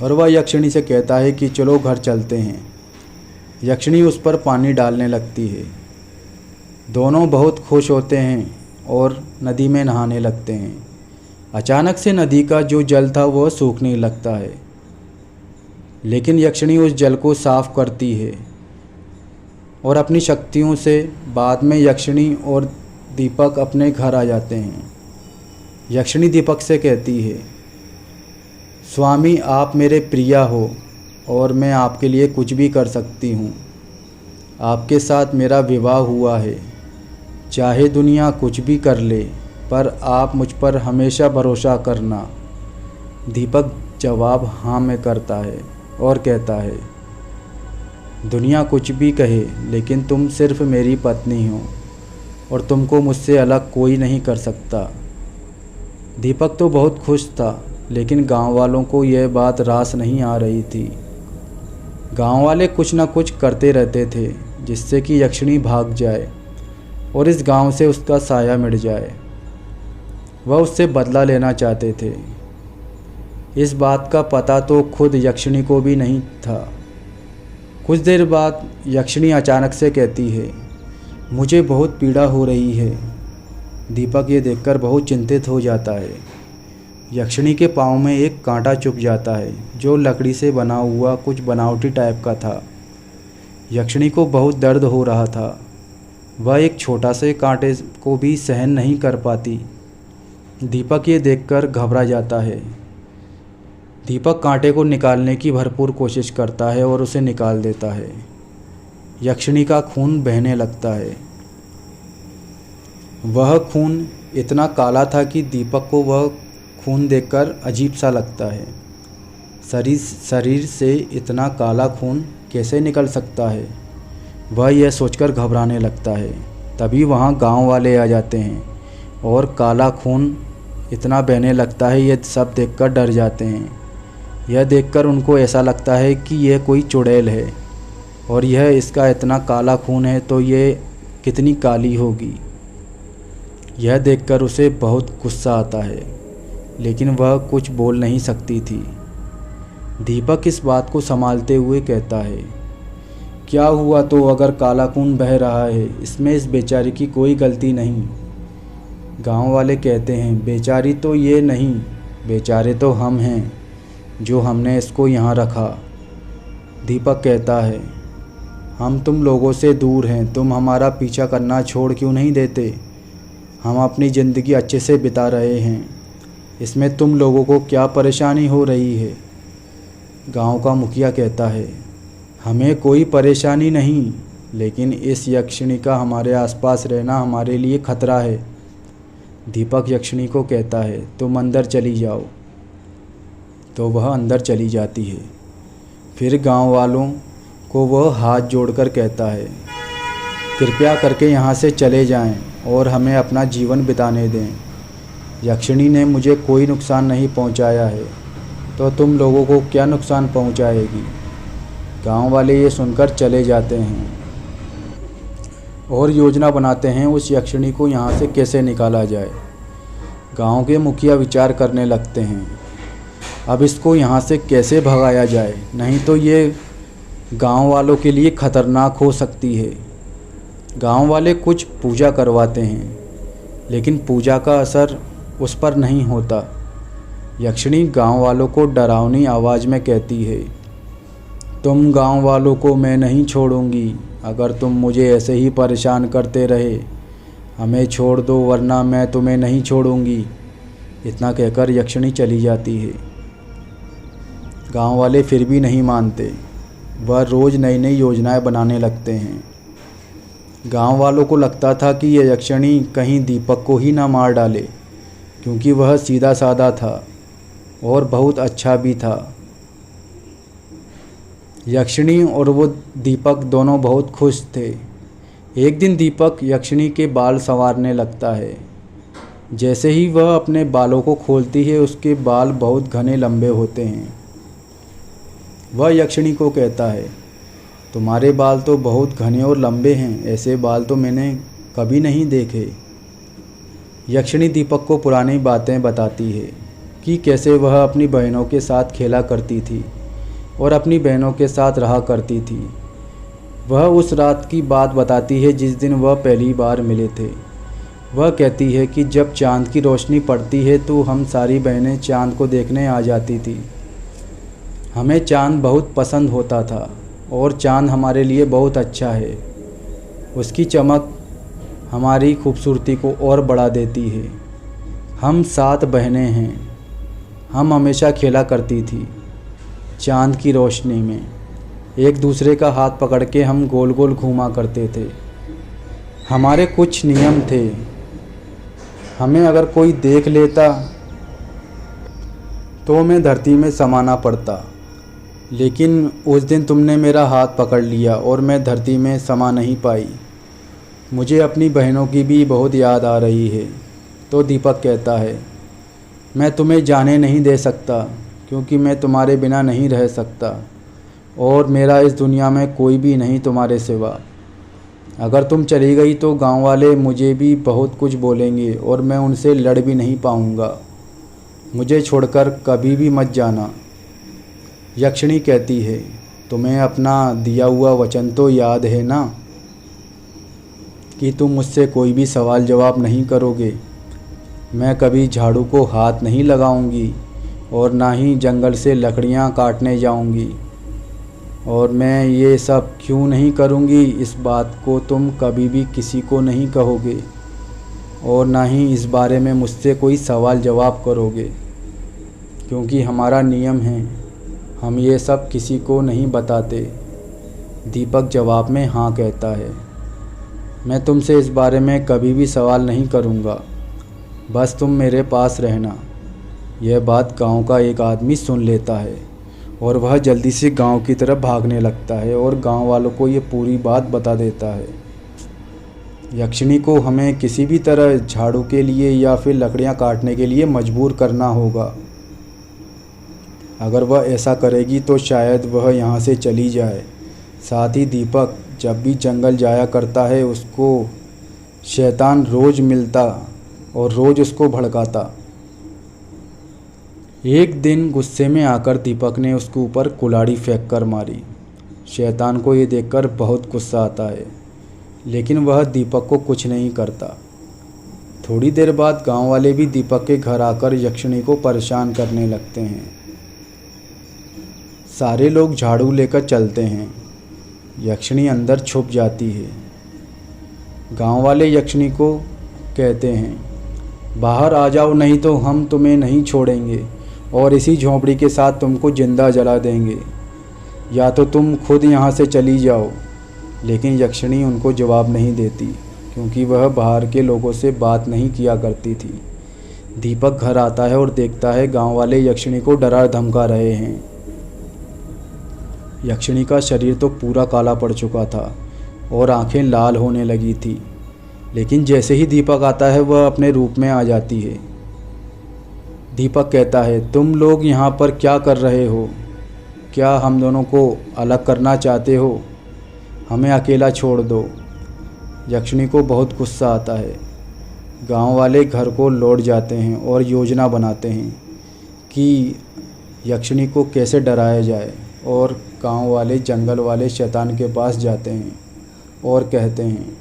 और वह यक्षिणी से कहता है कि चलो घर चलते हैं। यक्षिणी उस पर पानी डालने लगती है। दोनों बहुत खुश होते हैं और नदी में नहाने लगते हैं। अचानक से नदी का जो जल था वह सूखने लगता है, लेकिन यक्षिणी उस जल को साफ करती है और अपनी शक्तियों से बाद में यक्षिणी और दीपक अपने घर आ जाते हैं। यक्षिणी दीपक से कहती है, स्वामी आप मेरे प्रिया हो और मैं आपके लिए कुछ भी कर सकती हूँ। आपके साथ मेरा विवाह हुआ है, चाहे दुनिया कुछ भी कर ले, पर आप मुझ पर हमेशा भरोसा करना। दीपक जवाब हाँ में करता है और कहता है, दुनिया कुछ भी कहे लेकिन तुम सिर्फ मेरी पत्नी हो और तुमको मुझसे अलग कोई नहीं कर सकता। दीपक तो बहुत खुश था, लेकिन गांव वालों को यह बात रास नहीं आ रही थी। गांव वाले कुछ न कुछ करते रहते थे जिससे कि यक्षिणी भाग जाए और इस गांव से उसका साया मिट जाए। वह उससे बदला लेना चाहते थे। इस बात का पता तो खुद यक्षिणी को भी नहीं था। कुछ देर बाद यक्षिणी अचानक से कहती है, मुझे बहुत पीड़ा हो रही है। दीपक ये देखकर बहुत चिंतित हो जाता है। यक्षिणी के पाँव में एक कांटा चुभ जाता है जो लकड़ी से बना हुआ कुछ बनावटी टाइप का था। यक्षिणी को बहुत दर्द हो रहा था। वह एक छोटा से कांटे को भी सहन नहीं कर पाती। दीपक ये देखकर घबरा जाता है। दीपक कांटे को निकालने की भरपूर कोशिश करता है और उसे निकाल देता है। यक्षिणी का खून बहने लगता है। वह खून इतना काला था कि दीपक को वह खून देखकर अजीब सा लगता है। शरीर से इतना काला खून कैसे निकल सकता है, वह यह सोचकर घबराने लगता है। तभी वहाँ गांव वाले आ जाते हैं और काला खून इतना बहने लगता है, ये सब देखकर डर जाते हैं। यह देखकर उनको ऐसा लगता है कि यह कोई चुड़ैल है और यह इसका इतना काला खून है तो ये कितनी काली होगी। यह देखकर उसे बहुत गुस्सा आता है, लेकिन वह कुछ बोल नहीं सकती थी। दीपक इस बात को संभालते हुए कहता है, क्या हुआ तो अगर काला खून बह रहा है, इसमें इस बेचारी की कोई गलती नहीं। गांव वाले कहते हैं, बेचारी तो ये नहीं, बेचारे तो हम हैं जो हमने इसको यहाँ रखा। दीपक कहता है, हम तुम लोगों से दूर हैं, तुम हमारा पीछा करना छोड़ क्यों नहीं देते। हम अपनी ज़िंदगी अच्छे से बिता रहे हैं, इसमें तुम लोगों को क्या परेशानी हो रही है। गांव का मुखिया कहता है, हमें कोई परेशानी नहीं, लेकिन इस यक्षिणी का हमारे आसपास रहना हमारे लिए खतरा है। दीपक यक्षिणी को कहता है, तुम अंदर चली जाओ। तो वह अंदर चली जाती है। फिर गांव वालों को वह हाथ जोड़कर कहता है, कृपया करके यहाँ से चले जाएं और हमें अपना जीवन बिताने दें। यक्षिणी ने मुझे कोई नुकसान नहीं पहुंचाया है, तो तुम लोगों को क्या नुकसान पहुंचाएगी। गांव वाले ये सुनकर चले जाते हैं और योजना बनाते हैं उस यक्षिणी को यहाँ से कैसे निकाला जाए। गांव के मुखिया विचार करने लगते हैं, अब इसको यहाँ से कैसे भगाया जाए, नहीं तो ये गांव वालों के लिए ख़तरनाक हो सकती है। गांव वाले कुछ पूजा करवाते हैं, लेकिन पूजा का असर उस पर नहीं होता। यक्षिणी गांव वालों को डरावनी आवाज़ में कहती है, तुम गांव वालों को मैं नहीं छोड़ूंगी। अगर तुम मुझे ऐसे ही परेशान करते रहे, हमें छोड़ दो, वरना मैं तुम्हें नहीं छोड़ूंगी। इतना कहकर यक्षिणी चली जाती है। गांव वाले फिर भी नहीं मानते, वह रोज़ नई नई योजनाएं बनाने लगते हैं। गांव वालों को लगता था कि यह यक्षिणी कहीं दीपक को ही ना मार डाले, क्योंकि वह सीधा साधा था और बहुत अच्छा भी था। यक्षिणी और वो दीपक दोनों बहुत खुश थे। एक दिन दीपक यक्षिणी के बाल संवारने लगता है। जैसे ही वह अपने बालों को खोलती है, उसके बाल बहुत घने लंबे होते हैं। वह यक्षिणी को कहता है, तुम्हारे बाल तो बहुत घने और लंबे हैं, ऐसे बाल तो मैंने कभी नहीं देखे। यक्षिणी दीपक को पुरानी बातें बताती है कि कैसे वह अपनी बहनों के साथ खेला करती थी और अपनी बहनों के साथ रहा करती थी। वह उस रात की बात बताती है जिस दिन वह पहली बार मिले थे। वह कहती है कि जब चाँद की रोशनी पड़ती है तो हम सारी बहनें चाँद को देखने आ जाती थी। हमें चाँद बहुत पसंद होता था और चाँद हमारे लिए बहुत अच्छा है। उसकी चमक हमारी खूबसूरती को और बढ़ा देती है। हम 7 बहनें हैं। हम हमेशा खेला करती थी चाँद की रोशनी में। एक दूसरे का हाथ पकड़ के हम गोल गोल घूमा करते थे। हमारे कुछ नियम थे। हमें अगर कोई देख लेता तो हमें धरती में समाना पड़ता, लेकिन उस दिन तुमने मेरा हाथ पकड़ लिया और मैं धरती में समा नहीं पाई। मुझे अपनी बहनों की भी बहुत याद आ रही है। तो दीपक कहता है, मैं तुम्हें जाने नहीं दे सकता, क्योंकि मैं तुम्हारे बिना नहीं रह सकता और मेरा इस दुनिया में कोई भी नहीं तुम्हारे सिवा। अगर तुम चली गई तो गांव वाले मुझे भी बहुत कुछ बोलेंगे और मैं उनसे लड़ भी नहीं पाऊँगा। मुझे छोड़कर कभी भी मत जाना। यक्षिणी कहती है, तुम्हें अपना दिया हुआ वचन तो याद है ना, कि तुम मुझसे कोई भी सवाल जवाब नहीं करोगे। मैं कभी झाड़ू को हाथ नहीं लगाऊंगी और ना ही जंगल से लकड़ियां काटने जाऊंगी। और मैं ये सब क्यों नहीं करूंगी, इस बात को तुम कभी भी किसी को नहीं कहोगे और ना ही इस बारे में मुझसे कोई सवाल जवाब करोगे, क्योंकि हमारा नियम है, हम ये सब किसी को नहीं बताते। दीपक जवाब में हाँ कहता है। मैं तुमसे इस बारे में कभी भी सवाल नहीं करूँगा, बस तुम मेरे पास रहना। यह बात गांव का एक आदमी सुन लेता है और वह जल्दी से गांव की तरफ भागने लगता है और गांव वालों को ये पूरी बात बता देता है। यक्षिणी को हमें किसी भी तरह झाड़ू के लिए या फिर लकड़ियां काटने के लिए मजबूर करना होगा। अगर वह ऐसा करेगी तो शायद वह यहाँ से चली जाए। साथ ही दीपक जब भी जंगल जाया करता है, उसको शैतान रोज़ मिलता और रोज़ उसको भड़काता। एक दिन गुस्से में आकर दीपक ने उसके ऊपर कुल्हाड़ी फेंक कर मारी। शैतान को ये देखकर बहुत गुस्सा आता है, लेकिन वह दीपक को कुछ नहीं करता। थोड़ी देर बाद गांव वाले भी दीपक के घर आकर यक्षिणी को परेशान करने लगते हैं। सारे लोग झाड़ू लेकर चलते हैं। यक्षिणी अंदर छुप जाती है। गांव वाले यक्षिणी को कहते हैं, बाहर आ जाओ, नहीं तो हम तुम्हें नहीं छोड़ेंगे और इसी झोंपड़ी के साथ तुमको जिंदा जला देंगे, या तो तुम खुद यहाँ से चली जाओ। लेकिन यक्षिणी उनको जवाब नहीं देती, क्योंकि वह बाहर के लोगों से बात नहीं किया करती थी। दीपक घर आता है और देखता है गांव वाले यक्षिणी को डरा धमका रहे हैं। यक्षिणी का शरीर तो पूरा काला पड़ चुका था और आंखें लाल होने लगी थी, लेकिन जैसे ही दीपक आता है वह अपने रूप में आ जाती है। दीपक कहता है, तुम लोग यहाँ पर क्या कर रहे हो? क्या हम दोनों को अलग करना चाहते हो? हमें अकेला छोड़ दो। यक्षिणी को बहुत गुस्सा आता है। गांव वाले घर को लौट जाते हैं और योजना बनाते हैं कि यक्षिणी को कैसे डराया जाए। और गांव वाले जंगल वाले शैतान के पास जाते हैं और कहते हैं,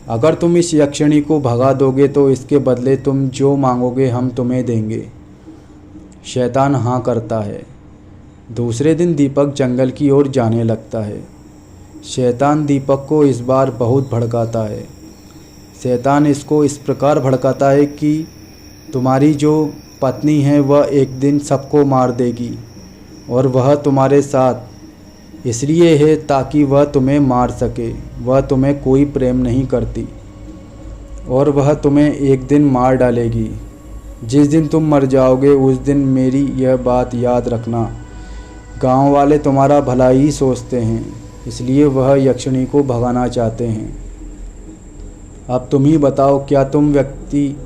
अगर तुम इस यक्षिणी को भगा दोगे तो इसके बदले तुम जो मांगोगे हम तुम्हें देंगे। शैतान हाँ करता है। दूसरे दिन दीपक जंगल की ओर जाने लगता है। शैतान दीपक को इस बार बहुत भड़काता है। शैतान इसको इस प्रकार भड़काता है कि तुम्हारी जो पत्नी है वह एक दिन सबको मार देगी और वह तुम्हारे साथ इसलिए है ताकि वह तुम्हें मार सके। वह तुम्हें कोई प्रेम नहीं करती और वह तुम्हें एक दिन मार डालेगी। जिस दिन तुम मर जाओगे उस दिन मेरी यह बात याद रखना। गांव वाले तुम्हारा भला ही सोचते हैं, इसलिए वह यक्षिणी को भगाना चाहते हैं। अब तुम ही बताओ, क्या तुम व्यक्ति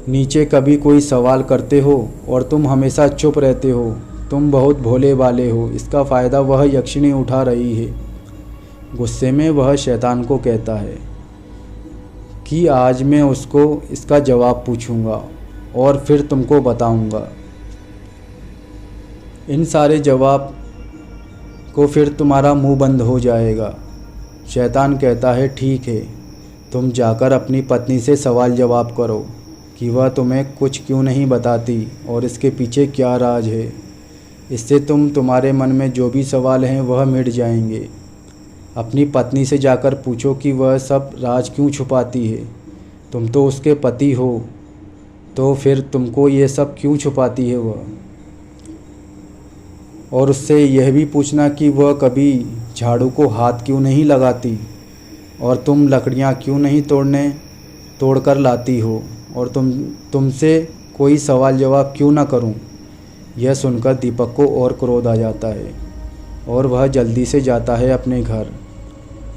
नीचे कभी कोई सवाल करते हो और तुम हमेशा चुप रहते हो? तुम बहुत भोले वाले हो। इसका फ़ायदा वह यक्षिणी उठा रही है। गुस्से में वह शैतान को कहता है कि आज मैं उसको इसका जवाब पूछूंगा और फिर तुमको बताऊंगा। इन सारे जवाब को फिर तुम्हारा मुंह बंद हो जाएगा। शैतान कहता है, ठीक है, तुम जाकर अपनी पत्नी से सवाल जवाब करो कि वह तुम्हें कुछ क्यों नहीं बताती और इसके पीछे क्या राज है। इससे तुम्हारे मन में जो भी सवाल हैं वह मिट जाएंगे। अपनी पत्नी से जाकर पूछो कि वह सब राज क्यों छुपाती है। तुम तो उसके पति हो, तो फिर तुमको ये सब क्यों छुपाती है वह। और उससे यह भी पूछना कि वह कभी झाड़ू को हाथ क्यों नहीं लगाती और तुम लकड़ियाँ क्यों नहीं तोड़कर लाती हो और तुमसे कोई सवाल जवाब क्यों ना करूं। यह सुनकर दीपक को और क्रोध आ जाता है और वह जल्दी से जाता है अपने घर।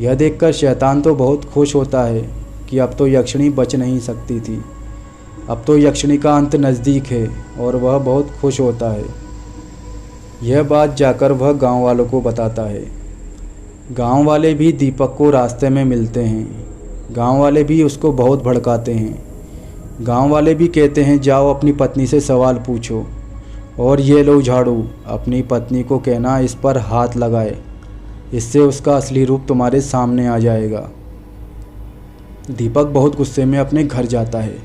यह देखकर शैतान तो बहुत खुश होता है कि अब तो यक्षिणी बच नहीं सकती थी। अब तो यक्षिणी का अंत नज़दीक है और वह बहुत खुश होता है। यह बात जाकर वह गांव वालों को बताता है। गांव वाले भी दीपक को रास्ते में मिलते हैं। गांव वाले भी उसको बहुत भड़काते हैं। गांव वाले भी कहते हैं, जाओ अपनी पत्नी से सवाल पूछो और ये लो झाड़ू। अपनी पत्नी को कहना इस पर हाथ लगाए, इससे उसका असली रूप तुम्हारे सामने आ जाएगा। दीपक बहुत गुस्से में अपने घर जाता है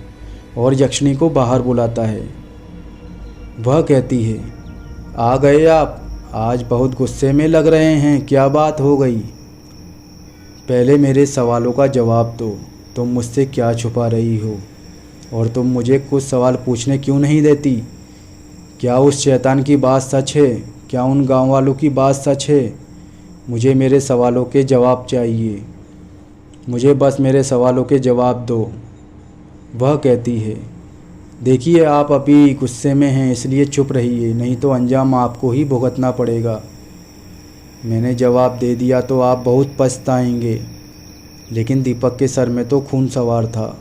और यक्षिणी को बाहर बुलाता है। वह कहती है, आ गए आप? आज बहुत गुस्से में लग रहे हैं, क्या बात हो गई? पहले मेरे सवालों का जवाब दो। तुम मुझसे क्या छुपा रही हो और तुम मुझे कुछ सवाल पूछने क्यों नहीं देती? क्या उस शैतान की बात सच है? क्या उन गांव वालों की बात सच है? मुझे मेरे सवालों के जवाब चाहिए। मुझे बस मेरे सवालों के जवाब दो। वह कहती है, देखिए, आप अभी गुस्से में हैं इसलिए चुप रहिए, नहीं तो अंजाम आपको ही भुगतना पड़ेगा। मैंने जवाब दे दिया तो आप बहुत पछताएंगे। लेकिन दीपक के सर में तो खून सवार था।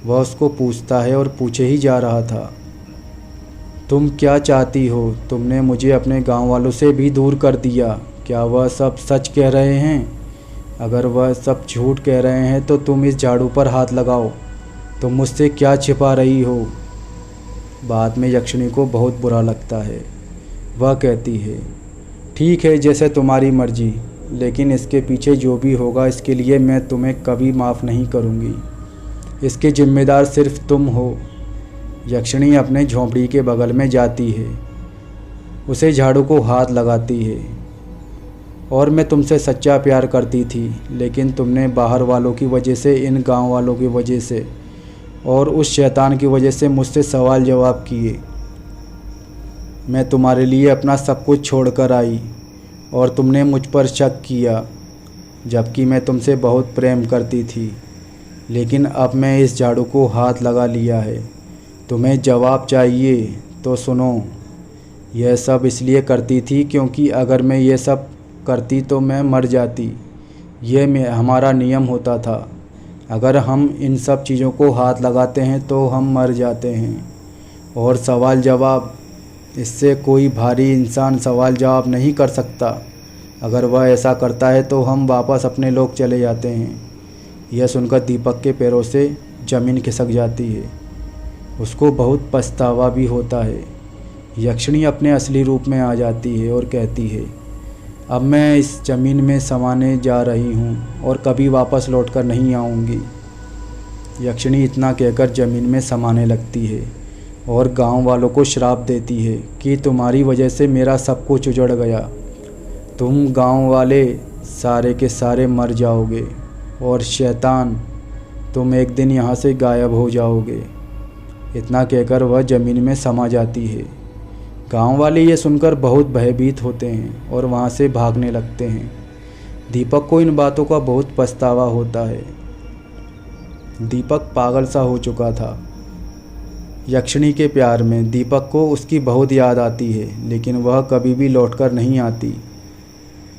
वह उसको पूछता है और पूछे ही जा रहा था, तुम क्या चाहती हो? तुमने मुझे अपने गांव वालों से भी दूर कर दिया। क्या वह सब सच कह रहे हैं? अगर वह सब झूठ कह रहे हैं तो तुम इस झाड़ू पर हाथ लगाओ। तुम मुझसे क्या छिपा रही हो? बाद में यक्षिणी को बहुत बुरा लगता है। वह कहती है, ठीक है, जैसे तुम्हारी मर्जी, लेकिन इसके पीछे जो भी होगा इसके लिए मैं तुम्हें कभी माफ़ नहीं करूँगी। इसके जिम्मेदार सिर्फ तुम हो। यक्षिणी अपने झोंपड़ी के बगल में जाती है, उसे झाड़ू को हाथ लगाती है। और मैं तुमसे सच्चा प्यार करती थी, लेकिन तुमने बाहर वालों की वजह से, इन गांव वालों की वजह से और उस शैतान की वजह से मुझसे सवाल जवाब किए। मैं तुम्हारे लिए अपना सब कुछ छोड़कर आई और तुमने मुझ पर शक किया, जबकि मैं तुमसे बहुत प्रेम करती थी। लेकिन अब मैं इस झाड़ू को हाथ लगा लिया है। तुम्हें जवाब चाहिए तो सुनो। यह सब इसलिए करती थी क्योंकि अगर मैं ये सब करती तो मैं मर जाती। यह हमारा नियम होता था। अगर हम इन सब चीज़ों को हाथ लगाते हैं तो हम मर जाते हैं। और सवाल जवाब, इससे कोई भारी इंसान सवाल जवाब नहीं कर सकता। अगर वह ऐसा करता है तो हम वापस अपने लोग चले जाते हैं। यह सुनकर दीपक के पैरों से ज़मीन खिसक जाती है। उसको बहुत पछतावा भी होता है। यक्षिणी अपने असली रूप में आ जाती है और कहती है, अब मैं इस ज़मीन में समाने जा रही हूँ और कभी वापस लौटकर नहीं आऊँगी। यक्षिणी इतना कहकर ज़मीन में समाने लगती है और गांव वालों को श्राप देती है कि तुम्हारी वजह से मेरा सब कुछ उजड़ गया। तुम गांव वाले सारे के सारे मर जाओगे और शैतान, तुम एक दिन यहाँ से गायब हो जाओगे। इतना कहकर वह ज़मीन में समा जाती है। गांव वाले ये सुनकर बहुत भयभीत होते हैं और वहाँ से भागने लगते हैं। दीपक को इन बातों का बहुत पछतावा होता है। दीपक पागल सा हो चुका था। यक्षिणी के प्यार में दीपक को उसकी बहुत याद आती है, लेकिन वह कभी भी लौटकर नहीं आती।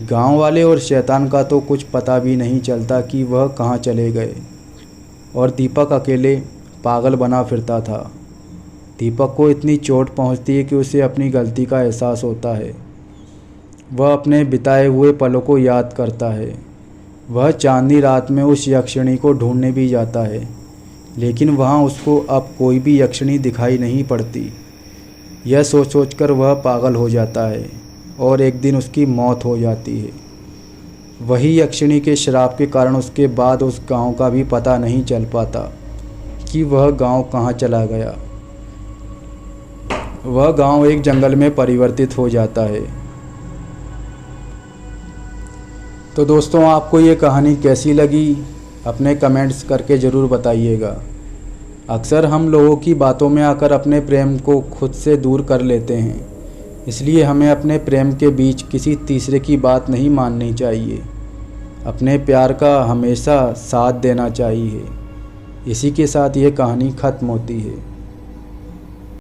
गांव वाले और शैतान का तो कुछ पता भी नहीं चलता कि वह कहाँ चले गए और दीपक अकेले पागल बना फिरता था। दीपक को इतनी चोट पहुंचती है कि उसे अपनी गलती का एहसास होता है। वह अपने बिताए हुए पलों को याद करता है। वह चांदनी रात में उस यक्षिणी को ढूंढने भी जाता है, लेकिन वहाँ उसको अब कोई भी यक्षिणी दिखाई नहीं पड़ती। यह सोच सोचकर वह पागल हो जाता है और एक दिन उसकी मौत हो जाती है। वही यक्षिणी के श्राप के कारण उसके बाद उस गांव का भी पता नहीं चल पाता कि वह गांव कहाँ चला गया। वह गांव एक जंगल में परिवर्तित हो जाता है। तो दोस्तों, आपको ये कहानी कैसी लगी अपने कमेंट्स करके ज़रूर बताइएगा। अक्सर हम लोगों की बातों में आकर अपने प्रेम को खुद से दूर कर लेते हैं, इसलिए हमें अपने प्रेम के बीच किसी तीसरे की बात नहीं माननी चाहिए। अपने प्यार का हमेशा साथ देना चाहिए। इसी के साथ ये कहानी ख़त्म होती है।